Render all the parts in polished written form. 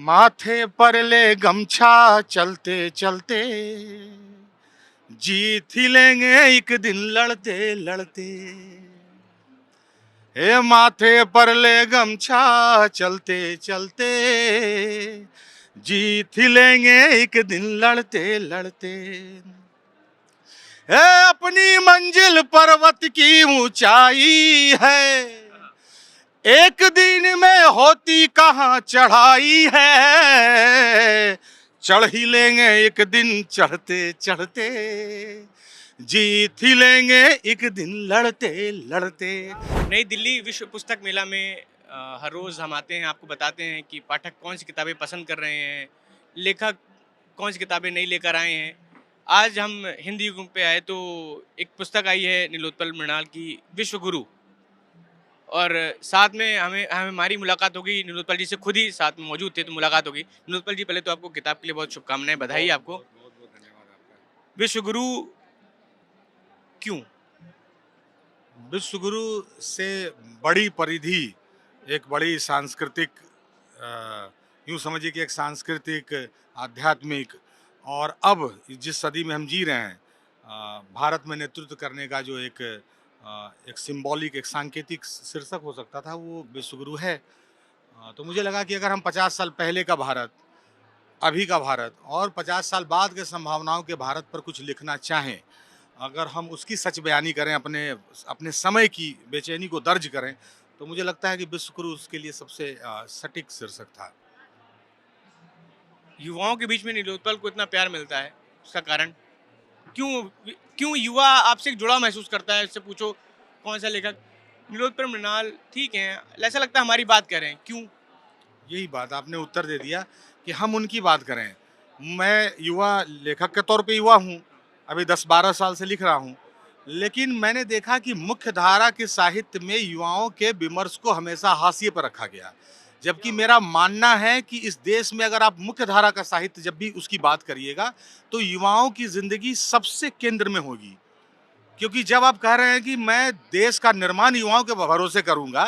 माथे पर ले गमछा चलते चलते, जीत ही लेंगे एक दिन लड़ते लड़ते। हे माथे पर ले गमछा चलते चलते, जीत ही लेंगे एक दिन लड़ते लड़ते। है अपनी मंजिल पर्वत की ऊंचाई है, एक दिन में होती कहाँ चढ़ाई है। चढ़ ही लेंगे एक दिन चढ़ते चढ़ते, जीत ही लेंगे एक दिन लड़ते लड़ते। नई दिल्ली विश्व पुस्तक मेला में हर रोज़ हम आते हैं, आपको बताते हैं कि पाठक कौन सी किताबें पसंद कर रहे हैं, लेखक कौन सी किताबें नई लेकर आए हैं। आज हम हिंदी युग पे आए तो एक पुस्तक आई है नीलोत्पल मृणाल की, विश्व गुरु। और साथ में हमारी मुलाकात होगी, नीलोत्पल जी से खुद ही साथ में मौजूद थे तो मुलाकात होगी। नीलोत्पल जी, पहले तो आपको किताब के लिए बहुत शुभकामनाएं, बधाई आपको। बहुत बहुत धन्यवाद आपका। विश्व गुरु क्यों? विश्व गुरु से बड़ी परिधि, एक बड़ी सांस्कृतिक, यूं समझिए कि एक सांस्कृतिक, आध्यात्मिक, और अब जिस सदी में हम जी रहे हैं, भारत में नेतृत्व करने का जो एक सिंबॉलिक, एक सांकेतिक शीर्षक हो सकता था, वो विश्व गुरु है। तो मुझे लगा कि अगर हम 50 साल पहले का भारत, अभी का भारत और 50 साल बाद के संभावनाओं के भारत पर कुछ लिखना चाहें, अगर हम उसकी सच बयानी करें, अपने अपने समय की बेचैनी को दर्ज करें, तो मुझे लगता है कि विश्व गुरु उसके लिए सबसे सटीक शीर्षक था। युवाओं के बीच में नीलोत्पल को इतना प्यार मिलता है, उसका कारण क्यों? क्यों युवा आपसे जुड़ा महसूस करता है? इससे पूछो कौन सा लेखक। नीलोत्पल मृणाल ठीक है, ऐसा लगता है हमारी बात कर रहे हैं, क्यों? यही बात आपने उत्तर दे दिया कि हम उनकी बात करें। मैं युवा लेखक के तौर पे युवा हूँ, अभी 10-12 साल से लिख रहा हूँ, लेकिन मैंने देखा कि मुख्य धारा के साहित्य में युवाओं के विमर्श को हमेशा हाशिए पर रखा गया। जबकि मेरा मानना है कि इस देश में अगर आप मुख्य धारा का साहित्य जब भी उसकी बात करिएगा, तो युवाओं की जिंदगी सबसे केंद्र में होगी। क्योंकि जब आप कह रहे हैं कि मैं देश का निर्माण युवाओं के भरोसे करूंगा,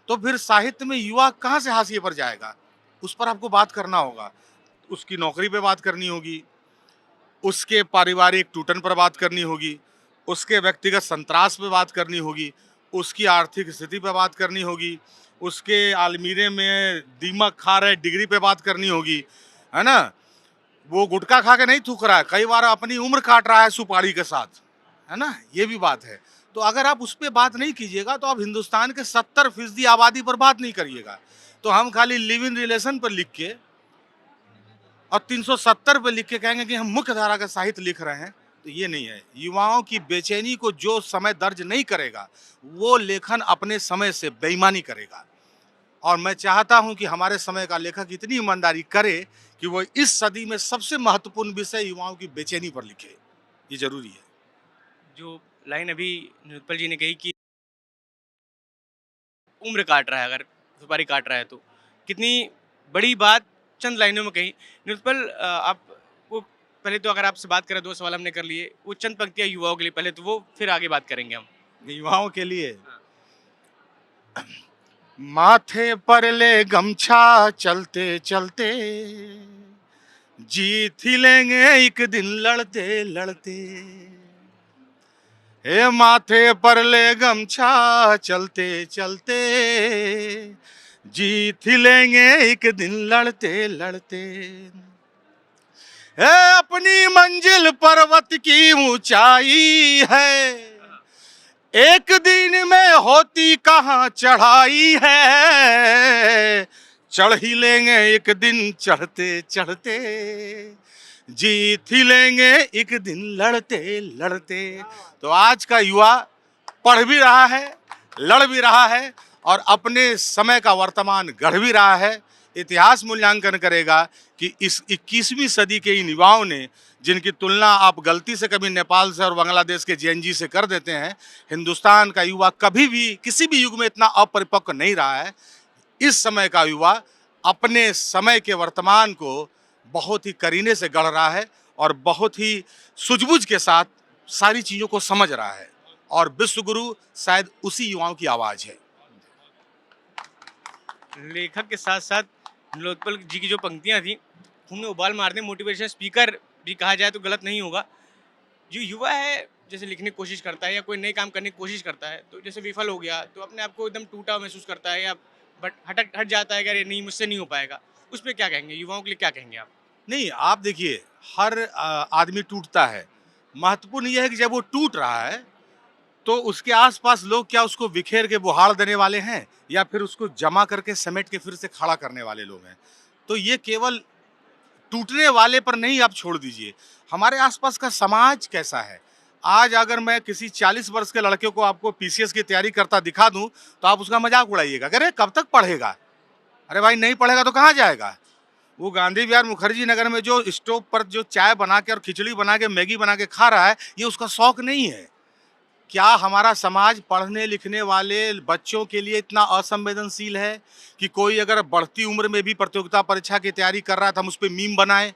तो फिर साहित्य में युवा कहाँ से हाशिए पर जाएगा? उस पर आपको बात करना होगा। उसकी नौकरी पे बात करनी होगी, उसके पारिवारिक टूटन पर बात करनी होगी, उसके व्यक्तिगत संतरास पे बात करनी होगी, उसकी आर्थिक स्थिति पे बात करनी होगी, उसके अलमीरे में दीमक खा रहे डिग्री पे बात करनी होगी, है ना? वो गुटखा खा के नहीं थूक रहा है, कई बार अपनी उम्र काट रहा है सुपारी के साथ, है ना? ये भी बात है। तो अगर आप उस पे बात नहीं कीजिएगा, तो आप हिंदुस्तान के 70% आबादी पर बात नहीं करिएगा। तो हम खाली लिव इन रिलेशन पर लिख के और 370 पे लिख के कहेंगे कि हम मुख्य धारा का साहित्य लिख रहे हैं, तो ये नहीं है। युवाओं की बेचैनी को जो समय दर्ज नहीं करेगा, वो लेखन अपने समय से बेईमानी करेगा। और मैं चाहता हूं कि हमारे समय का लेखक इतनी ईमानदारी करे कि वो इस सदी में सबसे महत्वपूर्ण विषय युवाओं की बेचैनी पर लिखे। ये जरूरी है। जो लाइन अभी नीलोत्पल जी ने कही कि उम्र काट रहा है, अगर सुपारी काट रहा है तो कितनी बड़ी बात चंद लाइनों में कही। नीलोत्पल, आपको पहले तो अगर आपसे बात करें, दो सवाल हमने कर लिए, वो चंद पंक्तियां युवाओं के लिए पहले तो वो, फिर आगे बात करेंगे हम। युवाओं के लिए माथे पर ले गमछा चलते चलते, जीत ही लेंगे एक दिन लड़ते लड़ते। हे माथे पर ले गमछा चलते चलते, जीत ही लेंगे एक दिन लड़ते लड़ते। है अपनी मंजिल पर्वत की ऊंचाई है, एक दिन में होती कहाँ चढ़ाई है। चढ़ ही लेंगे एक दिन चढ़ते चढ़ते, जीत ही लेंगे एक दिन लड़ते लड़ते। तो आज का युवा पढ़ भी रहा है, लड़ भी रहा है, और अपने समय का वर्तमान गढ़ भी रहा है। इतिहास मूल्यांकन करेगा कि इस 21वीं सदी के इन युवाओं ने, जिनकी तुलना आप गलती से कभी नेपाल से और बांग्लादेश के जेएनजी से कर देते हैं, हिंदुस्तान का युवा कभी भी किसी भी युग में इतना अपरिपक्व नहीं रहा है। इस समय का युवा अपने समय के वर्तमान को बहुत ही करीने से गढ़ रहा है और बहुत ही सूझबूझ के साथ सारी चीजों को समझ रहा है, और विश्व गुरु शायद उसी युवाओं की आवाज है। लेखक के साथ साथ नीलोत्पल जी की जो पंक्तियाँ थी, उनमें उबाल मारते मोटिवेशन स्पीकर भी कहा जाए तो गलत नहीं होगा। जो युवा है, जैसे लिखने की कोशिश करता है या कोई नए काम करने की कोशिश करता है, तो जैसे विफल हो गया, तो अपने आप को एकदम टूटा महसूस करता है या बट हट जाता है कि अरे नहीं, मुझसे नहीं हो पाएगा। उस पे क्या कहेंगे? युवाओं के लिए क्या कहेंगे आप? नहीं, आप देखिए, हर आदमी टूटता है। महत्वपूर्ण ये है कि जब वो टूट रहा है, तो उसके आस-पास लोग क्या उसको बिखेर के बुहाड़ देने वाले हैं या फिर उसको जमा करके समेट के फिर से खड़ा करने वाले लोग हैं। तो ये केवल टूटने वाले पर नहीं आप छोड़ दीजिए, हमारे आस-पास का समाज कैसा है? आज अगर मैं किसी 40 वर्ष के लड़के को आपको पीसीएस की तैयारी करता दिखा दूँ, तो आप उसका मज़ाक उड़ाइएगा, कह रहे कब तक पढ़ेगा? अरे भाई नहीं पढ़ेगा तो कहाँ जाएगा? वो गांधी विहार मुखर्जी नगर में जो स्टोव पर जो चाय बना के और खिचड़ी बना के मैगी बना के खा रहा है, ये उसका शौक नहीं है। क्या हमारा समाज पढ़ने लिखने वाले बच्चों के लिए इतना असंवेदनशील है कि कोई अगर बढ़ती उम्र में भी प्रतियोगिता परीक्षा की तैयारी कर रहा है तो हम उस पर मीम बनाए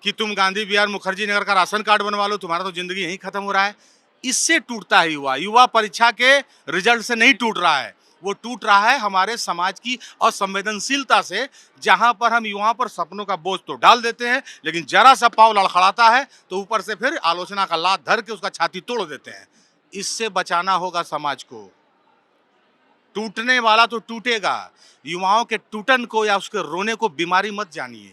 कि तुम गांधी विहार मुखर्जी नगर का राशन कार्ड बनवा लो, तुम्हारा तो जिंदगी यहीं खत्म हो रहा है। इससे टूटता है युवा। युवा परीक्षा के रिजल्ट से नहीं टूट रहा है, वो टूट रहा है हमारे समाज की असंवेदनशीलता से, जहां पर हम युवाओं पर सपनों का बोझ तो डाल देते हैं, लेकिन जरा सा पाँव लड़खड़ाता है तो ऊपर से फिर आलोचना का लात धर के उसका छाती तोड़ देते हैं। इससे बचाना होगा समाज को। टूटने वाला तो टूटेगा। युवाओं के टूटन को या उसके रोने को बीमारी मत जानिए,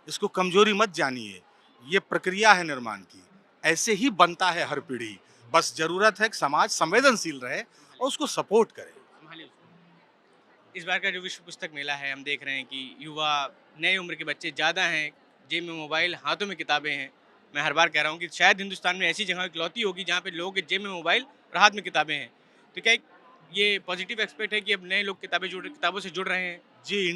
इसको कमजोरी मत जानिए। ये प्रक्रिया है निर्माण की, ऐसे ही बनता है हर पीढ़ी। बस जरूरत है कि समाज संवेदनशील रहे और उसको सपोर्ट करे। संभालिए उसको। इस बार का जो विश्व पुस्तक मेला है, हम देख रहे हैं कि युवा, नए उम्र के बच्चे ज़्यादा हैं, जेब में मोबाइल, हाथों में किताबें हैं। मैं हर बार कह रहा हूँ कि शायद हिंदुस्तान में ऐसी जगह इकलौती होगी जहाँ पे लोगों के जेब में मोबाइल और हाथ में किताबें हैं। तो क्या ये पॉजिटिव एस्पेक्ट है कि अब नए लोग किताबों से जुड़ रहे हैं? जी,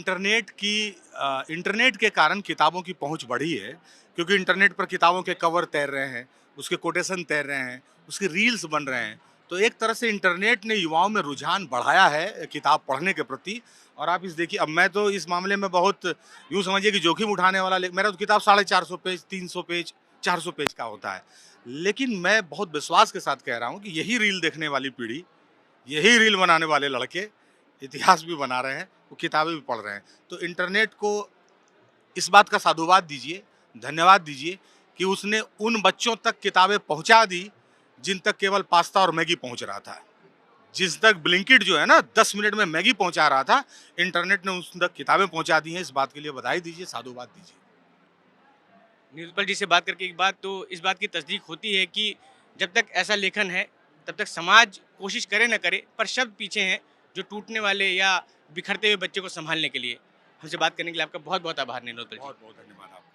इंटरनेट के कारण किताबों की पहुंच बढ़ी है, क्योंकि इंटरनेट पर किताबों के कवर तैर रहे हैं, उसके कोटेशन तैर रहे हैं, उसके रील्स बन रहे हैं। तो एक तरह से इंटरनेट ने युवाओं में रुझान बढ़ाया है किताब पढ़ने के प्रति। और आप इस देखिए, अब मैं तो इस मामले में बहुत यूँ समझिए कि जोखिम उठाने वाला, मेरा तो किताब 450 पेज, 300 पेज, 400 पेज का होता है। लेकिन मैं बहुत विश्वास के साथ कह रहा हूँ कि यही रील देखने वाली पीढ़ी, यही रील बनाने वाले लड़के इतिहास भी बना रहे हैं, वो किताबें भी पढ़ रहे हैं। तो इंटरनेट को इस बात का साधुवाद दीजिए, धन्यवाद दीजिए कि उसने उन बच्चों तक किताबें पहुंचा दी जिन तक केवल पास्ता और मैगी पहुंच रहा था। जिस तक ब्लिंकिट जो है ना 10 मिनट में मैगी पहुंचा रहा था, इंटरनेट ने उस तक किताबें पहुंचा दी हैं। इस बात के लिए बधाई दीजिए, साधुवाद दीजिए। न्यूज़पेपर जी से बात करके एक बात तो इस बात की तस्दीक होती है कि जब तक ऐसा लेखन है, तब तक समाज कोशिश करे न करे, पर शब्द पीछे हैं जो टूटने वाले या बिखरते हुए बच्चे को संभालने के लिए। हमसे बात करने के लिए आपका बहुत बहुत आभार नीलोत्पल जी। बहुत बहुत धन्यवाद आपका।